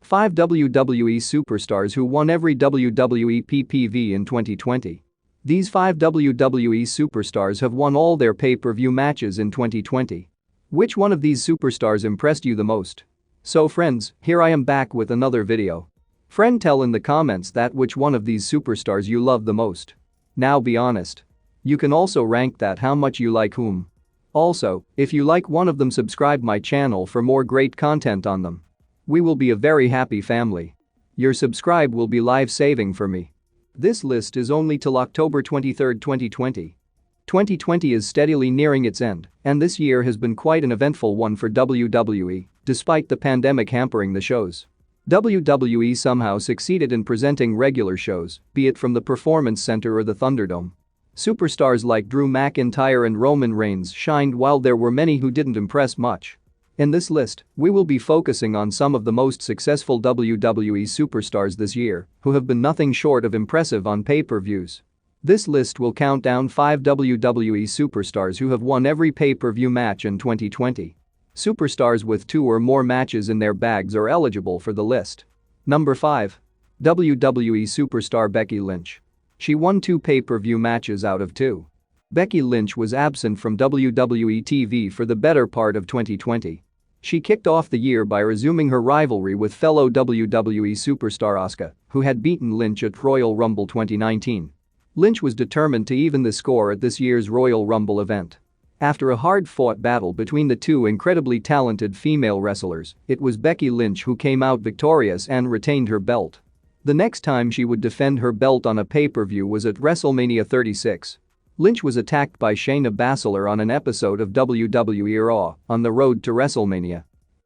5 WWE Superstars who won every WWE PPV in 2020. These 5 WWE Superstars have won all their pay-per-view matches in 2020. Which one of these superstars impressed you the most? So friends, here I am back with another video. Friend, tell in the comments that which one of these superstars you love the most. Now be honest. You can also rank that how much you like whom. Also, if you like one of them, subscribe my channel for more great content on them. We will be a very happy family. Your subscribe will be life-saving for me. This list is only till October 23, 2020. 2020 is steadily nearing its end, and this year has been quite an eventful one for WWE, despite the pandemic hampering the shows. WWE somehow succeeded in presenting regular shows, be it from the Performance Center or the ThunderDome. Superstars like Drew McIntyre and Roman Reigns shined while there were many who didn't impress much. In this list, we will be focusing on some of the most successful WWE superstars this year who have been nothing short of impressive on pay-per-views. This list will count down 5 WWE superstars who have won every pay-per-view match in 2020. Superstars with 2 or more matches in their bags are eligible for the list. Number 5. WWE superstar Becky Lynch. She won 2 pay-per-view matches out of 2. Becky Lynch was absent from WWE TV for the better part of 2020. She kicked off the year by resuming her rivalry with fellow WWE superstar Asuka, who had beaten Lynch at Royal Rumble 2019. Lynch was determined to even the score at this year's Royal Rumble event. After a hard-fought battle between the two incredibly talented female wrestlers, it was Becky Lynch who came out victorious and retained her belt. The next time she would defend her belt on a pay-per-view was at WrestleMania 36. Lynch was attacked by Shayna Baszler on an episode of WWE Raw on the road to WrestleMania.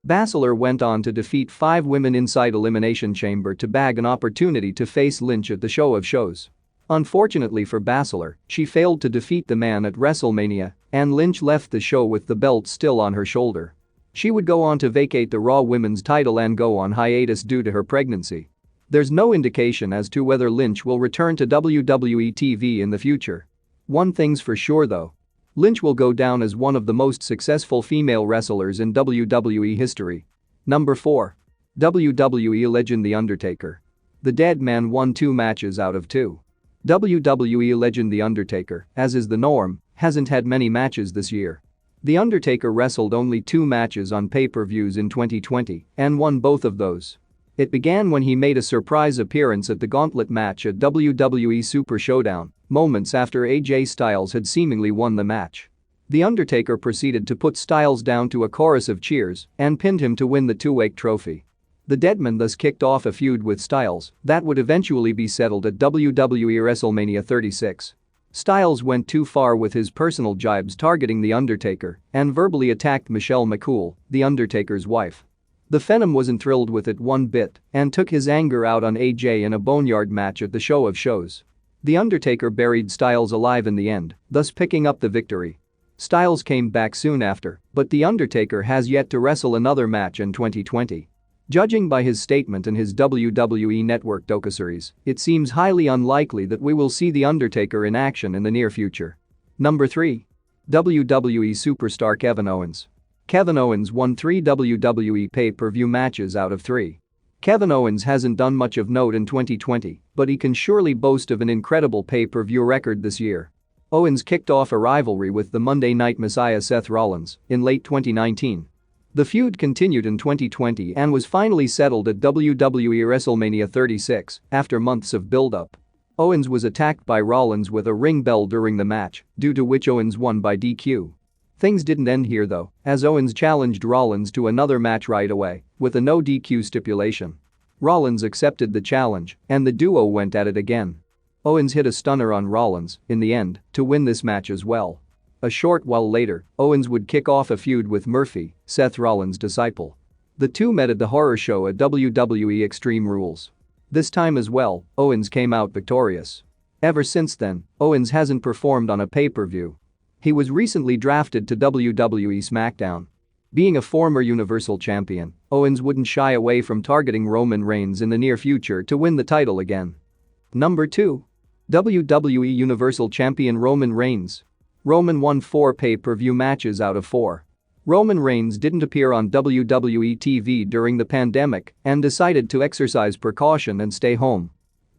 Baszler went on to defeat 5 women inside Elimination Chamber to bag an opportunity to face Lynch at the show of shows. Unfortunately for Baszler, she failed to defeat the man at WrestleMania, and Lynch left the show with the belt still on her shoulder. She would go on to vacate the Raw Women's title and go on hiatus due to her pregnancy. There's no indication as to whether Lynch will return to WWE TV in the future. One thing's for sure though. Lynch will go down as one of the most successful female wrestlers in WWE history. Number 4. WWE legend The Undertaker. The dead man won 2 matches out of 2. WWE legend The Undertaker, as is the norm, hasn't had many matches this year. The Undertaker wrestled only 2 matches on pay-per-views in 2020 and won both of those. It began when he made a surprise appearance at the Gauntlet match at WWE Super Showdown, moments after AJ Styles had seemingly won the match. The Undertaker proceeded to put Styles down to a chorus of cheers and pinned him to win the two-weight trophy. The Deadman thus kicked off a feud with Styles that would eventually be settled at WWE WrestleMania 36. Styles went too far with his personal jibes targeting The Undertaker and verbally attacked Michelle McCool, The Undertaker's wife. The Phenom wasn't thrilled with it one bit and took his anger out on AJ in a boneyard match at the show of shows. The Undertaker buried Styles alive in the end, thus picking up the victory. Styles came back soon after, but The Undertaker has yet to wrestle another match in 2020. Judging by his statement in his WWE Network docuseries, it seems highly unlikely that we will see The Undertaker in action in the near future. Number 3. WWE superstar Kevin Owens. Kevin Owens won 3 WWE pay-per-view matches out of 3. Kevin Owens hasn't done much of note in 2020, but he can surely boast of an incredible pay-per-view record this year. Owens kicked off a rivalry with the Monday Night Messiah Seth Rollins in late 2019. The feud continued in 2020 and was finally settled at WWE WrestleMania 36 after months of build-up. Owens was attacked by Rollins with a ring bell during the match, due to which Owens won by DQ. Things didn't end here though, as Owens challenged Rollins to another match right away, with a no DQ stipulation. Rollins accepted the challenge, and the duo went at it again. Owens hit a stunner on Rollins, in the end, to win this match as well. A short while later, Owens would kick off a feud with Murphy, Seth Rollins' disciple. The two met at the horror show at WWE Extreme Rules. This time as well, Owens came out victorious. Ever since then, Owens hasn't performed on a pay-per-view. He was recently drafted to WWE SmackDown. Being a former Universal Champion, Owens wouldn't shy away from targeting Roman Reigns in the near future to win the title again. Number 2. WWE Universal Champion Roman Reigns. Roman won 4 pay-per-view matches out of 4. Roman Reigns didn't appear on WWE TV during the pandemic and decided to exercise precaution and stay home.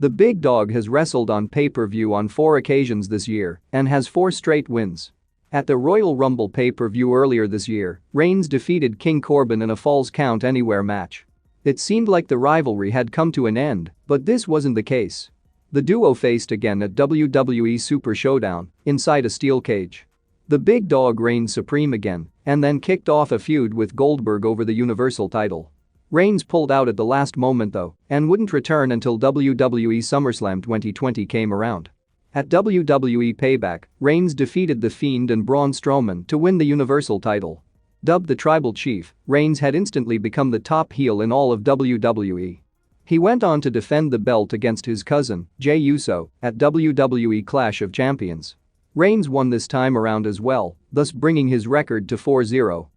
The big dog has wrestled on pay-per-view on 4 occasions this year and has 4 straight wins. At the Royal Rumble pay-per-view earlier this year, Reigns defeated King Corbin in a Falls Count Anywhere match. It seemed like the rivalry had come to an end, but this wasn't the case. The duo faced again at WWE Super Showdown inside a steel cage. The big dog reigned supreme again and then kicked off a feud with Goldberg over the Universal title. Reigns pulled out at the last moment though and wouldn't return until WWE SummerSlam 2020 came around. At WWE Payback, Reigns defeated The Fiend and Braun Strowman to win the Universal title. Dubbed the Tribal Chief, Reigns had instantly become the top heel in all of WWE. He went on to defend the belt against his cousin, Jey Uso, at WWE Clash of Champions. Reigns won this time around as well, thus bringing his record to 4-0.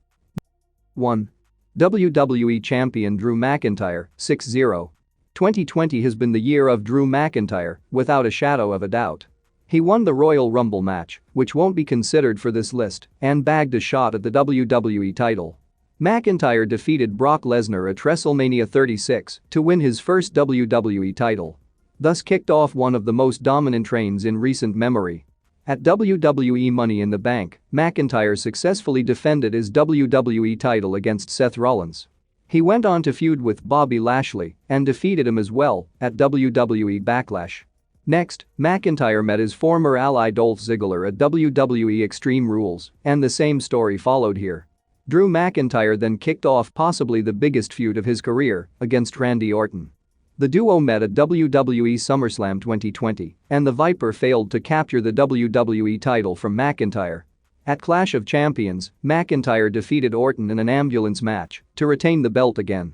1. WWE Champion Drew McIntyre, 6-0. 2020 has been the year of Drew McIntyre, without a shadow of a doubt. He won the Royal Rumble match, which won't be considered for this list, and bagged a shot at the WWE title. McIntyre defeated Brock Lesnar at WrestleMania 36 to win his first WWE title. Thus kicked off one of the most dominant reigns in recent memory. At WWE Money in the Bank, McIntyre successfully defended his WWE title against Seth Rollins. He went on to feud with Bobby Lashley and defeated him as well at WWE Backlash. Next, McIntyre met his former ally Dolph Ziggler at WWE Extreme Rules, and the same story followed here. Drew McIntyre then kicked off possibly the biggest feud of his career against Randy Orton. The duo met at WWE SummerSlam 2020, and the Viper failed to capture the WWE title from McIntyre. At Clash of Champions, McIntyre defeated Orton in an ambulance match to retain the belt again.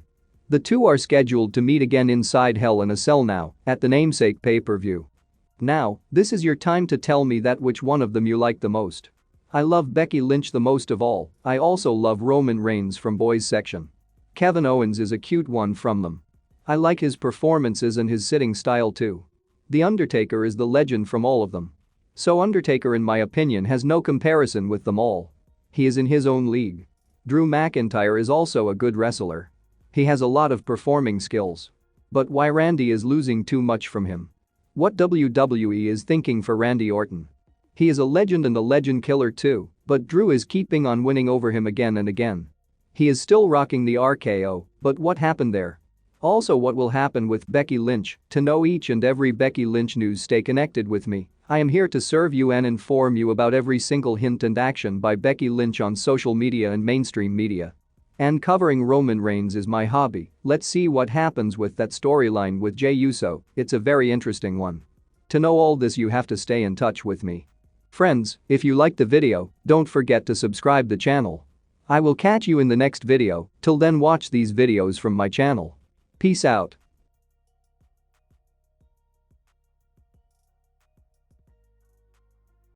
The two are scheduled to meet again inside Hell in a Cell now at the namesake pay-per-view. Now, this is your time to tell me that which one of them you like the most. I love Becky Lynch the most of all. I also love Roman Reigns from boys section. Kevin Owens is a cute one from them. I like his performances and his sitting style too. The Undertaker is the legend from all of them. So Undertaker in my opinion has no comparison with them all. He is in his own league. Drew McIntyre is also a good wrestler. He has a lot of performing skills. But why Randy is losing too much from him? What WWE is thinking for Randy Orton? He is a legend and a legend killer too, but Drew is keeping on winning over him again and again. He is still rocking the RKO, but what happened there? Also, what will happen with Becky Lynch? To know each and every Becky Lynch news, stay connected with me. I am here to serve you and inform you about every single hint and action by Becky Lynch on social media and mainstream media. And covering Roman Reigns is my hobby. Let's see what happens with that storyline with Jey Uso. It's a very interesting one. To know all this you have to stay in touch with me. Friends, if you liked the video, don't forget to subscribe the channel. I will catch you in the next video. Till then, watch these videos from my channel. Peace out.